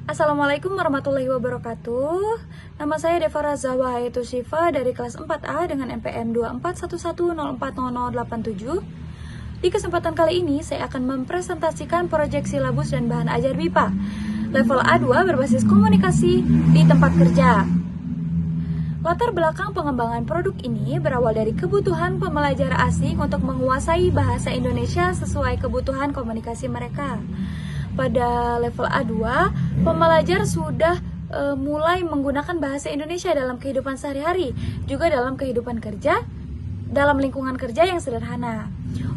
Assalamualaikum warahmatullahi wabarakatuh. Nama saya Deva Razawah yaitu Syifa dari kelas 4A dengan NPM 2411040087. Di kesempatan kali ini saya akan mempresentasikan proyek silabus dan bahan ajar BIPA level A2 berbasis komunikasi di tempat kerja. Latar belakang pengembangan produk ini berawal dari kebutuhan pembelajar asing untuk menguasai bahasa Indonesia sesuai kebutuhan komunikasi mereka. Pada level A2, pembelajar sudah mulai menggunakan bahasa Indonesia dalam kehidupan sehari-hari, juga dalam kehidupan kerja, dalam lingkungan kerja yang sederhana.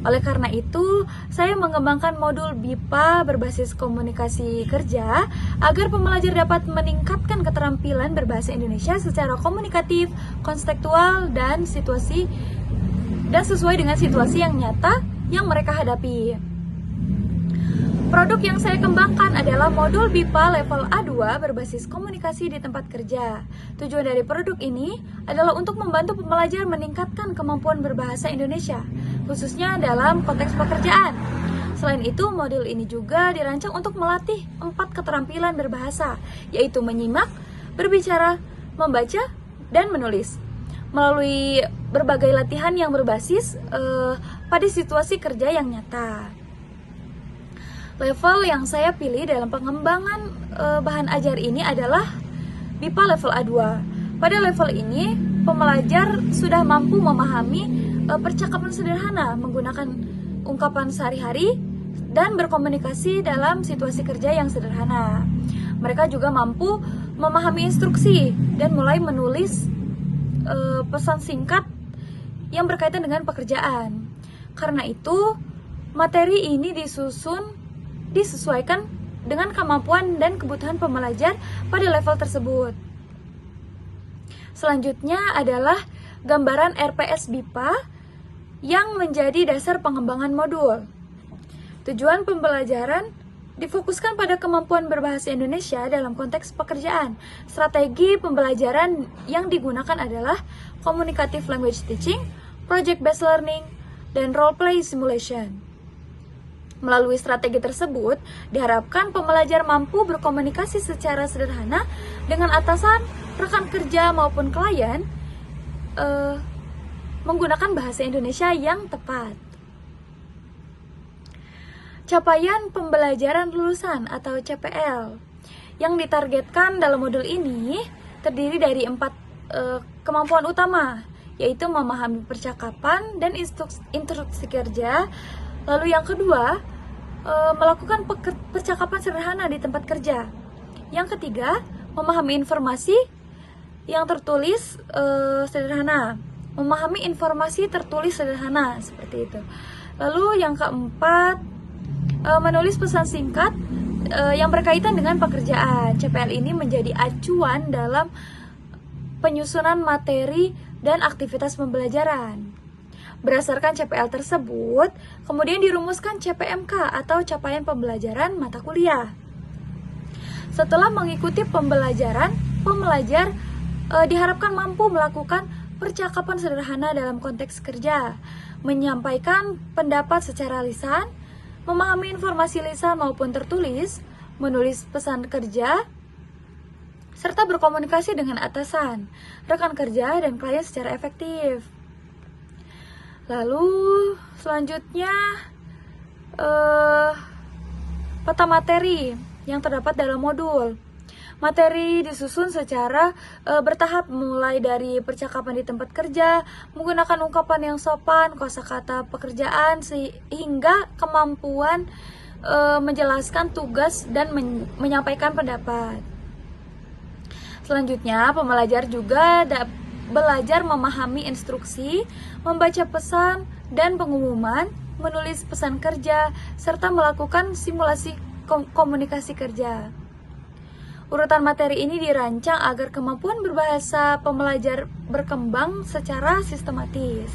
Oleh karena itu, saya mengembangkan modul BIPA berbasis komunikasi kerja agar pembelajar dapat meningkatkan keterampilan berbahasa Indonesia secara komunikatif, konstekstual, dan sesuai dengan situasi yang nyata yang mereka hadapi. Produk yang saya kembangkan adalah modul BIPA level A2 berbasis komunikasi di tempat kerja. Tujuan dari produk ini adalah untuk membantu pembelajar meningkatkan kemampuan berbahasa Indonesia, khususnya dalam konteks pekerjaan. Selain itu, modul ini juga dirancang untuk melatih 4 keterampilan berbahasa, yaitu menyimak, berbicara, membaca, dan menulis. Melalui berbagai latihan yang berbasis pada situasi kerja yang nyata. Level yang saya pilih dalam pengembangan bahan ajar ini adalah BIPA level A2. Pada level ini, pembelajar sudah mampu memahami percakapan sederhana menggunakan ungkapan sehari-hari dan berkomunikasi dalam situasi kerja yang sederhana. Mereka juga mampu memahami instruksi dan mulai menulis pesan singkat yang berkaitan dengan pekerjaan. Karena itu, materi ini disesuaikan dengan kemampuan dan kebutuhan pembelajar pada level tersebut. Selanjutnya adalah gambaran RPS BIPA yang menjadi dasar pengembangan modul. Tujuan pembelajaran difokuskan pada kemampuan berbahasa Indonesia dalam konteks pekerjaan. Strategi pembelajaran yang digunakan adalah communicative language teaching, project based learning, dan role play simulation. Melalui strategi tersebut, diharapkan pembelajar mampu berkomunikasi secara sederhana dengan atasan, rekan kerja maupun klien menggunakan bahasa Indonesia yang tepat. Capaian pembelajaran lulusan atau CPL yang ditargetkan dalam modul ini terdiri dari 4 kemampuan utama, yaitu memahami percakapan dan instruksi kerja. Lalu yang kedua, melakukan percakapan sederhana di tempat kerja. Yang ketiga, memahami informasi yang tertulis sederhana. Memahami informasi tertulis sederhana, seperti itu. Lalu yang keempat, menulis pesan singkat yang berkaitan dengan pekerjaan. CPL ini menjadi acuan dalam penyusunan materi dan aktivitas pembelajaran. Berdasarkan CPL tersebut, kemudian dirumuskan CPMK atau capaian pembelajaran mata kuliah. Setelah mengikuti pembelajaran, pembelajar diharapkan mampu melakukan percakapan sederhana dalam konteks kerja, menyampaikan pendapat secara lisan, memahami informasi lisan maupun tertulis, menulis pesan kerja, serta berkomunikasi dengan atasan, rekan kerja, dan klien secara efektif. Lalu selanjutnya peta materi yang terdapat dalam modul. Materi disusun secara bertahap, mulai dari percakapan di tempat kerja, menggunakan ungkapan yang sopan, kosakata pekerjaan, sehingga kemampuan menjelaskan tugas dan menyampaikan pendapat. Selanjutnya, pembelajar juga belajar memahami instruksi, membaca pesan dan pengumuman, menulis pesan kerja, serta melakukan simulasi komunikasi kerja. Urutan materi ini dirancang agar kemampuan berbahasa pembelajar berkembang secara sistematis.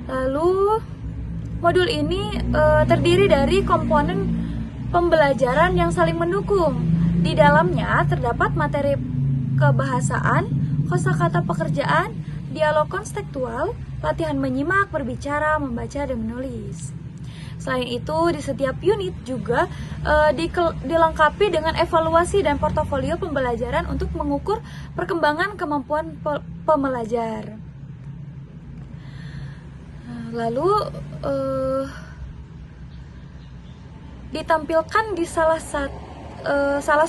Lalu, modul ini terdiri dari komponen pembelajaran yang saling mendukung. Di dalamnya terdapat materi kebahasaan, kosakata pekerjaan, dialog konstekstual, latihan menyimak, berbicara, membaca, dan menulis. Selain itu, di setiap unit juga dilengkapi dengan evaluasi dan portofolio pembelajaran untuk mengukur perkembangan kemampuan pembelajar. Lalu ditampilkan di salah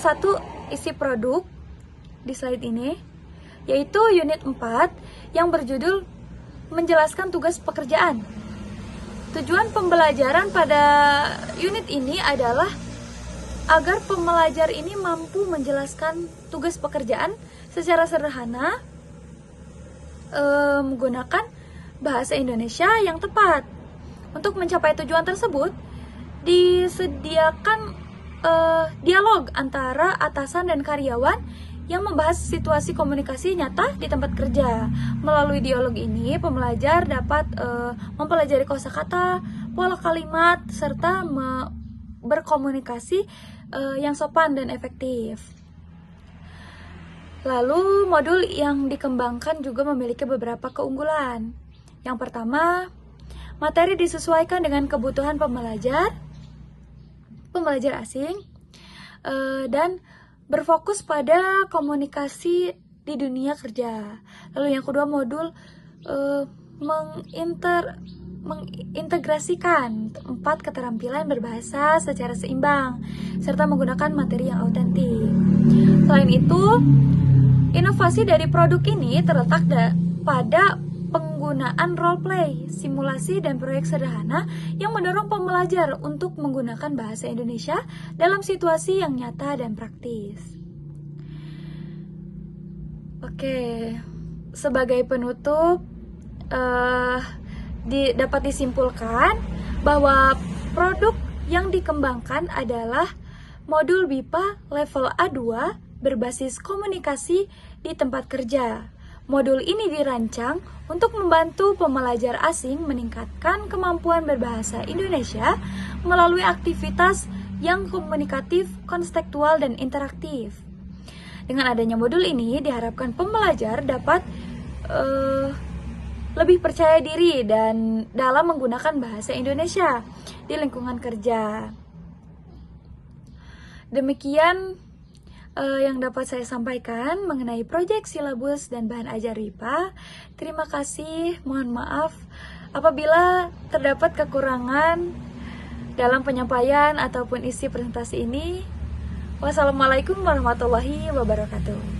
satu isi produk di slide ini, yaitu unit 4 yang berjudul menjelaskan tugas pekerjaan. Tujuan pembelajaran pada unit ini adalah agar pembelajar ini mampu menjelaskan tugas pekerjaan secara sederhana menggunakan bahasa Indonesia yang tepat. Untuk mencapai tujuan tersebut, disediakan dialog antara atasan dan karyawan yang membahas situasi komunikasi nyata di tempat kerja. Melalui dialog ini, pembelajar dapat mempelajari kosakata, pola kalimat, serta berkomunikasi yang sopan dan efektif. Lalu, modul yang dikembangkan juga memiliki beberapa keunggulan. Yang pertama, materi disesuaikan dengan kebutuhan pembelajar asing, dan berfokus pada komunikasi di dunia kerja. Lalu yang kedua, modul mengintegrasikan 4 keterampilan berbahasa secara seimbang serta menggunakan materi yang autentik. Selain itu, inovasi dari produk ini terletak pada penggunaan role play, simulasi, dan proyek sederhana yang mendorong pembelajar untuk menggunakan bahasa Indonesia dalam situasi yang nyata dan praktis. Oke, sebagai penutup, dapat disimpulkan bahwa produk yang dikembangkan adalah modul BIPA level A2 berbasis komunikasi di tempat kerja. Modul ini dirancang untuk membantu pembelajar asing meningkatkan kemampuan berbahasa Indonesia melalui aktivitas yang komunikatif, konstekstual, dan interaktif. Dengan adanya modul ini, diharapkan pembelajar dapat lebih percaya diri dan dalam menggunakan bahasa Indonesia di lingkungan kerja. Demikian yang dapat saya sampaikan mengenai proyek silabus dan bahan ajar BIPA. Terima kasih, mohon maaf apabila terdapat kekurangan dalam penyampaian ataupun isi presentasi ini. Wassalamualaikum warahmatullahi wabarakatuh.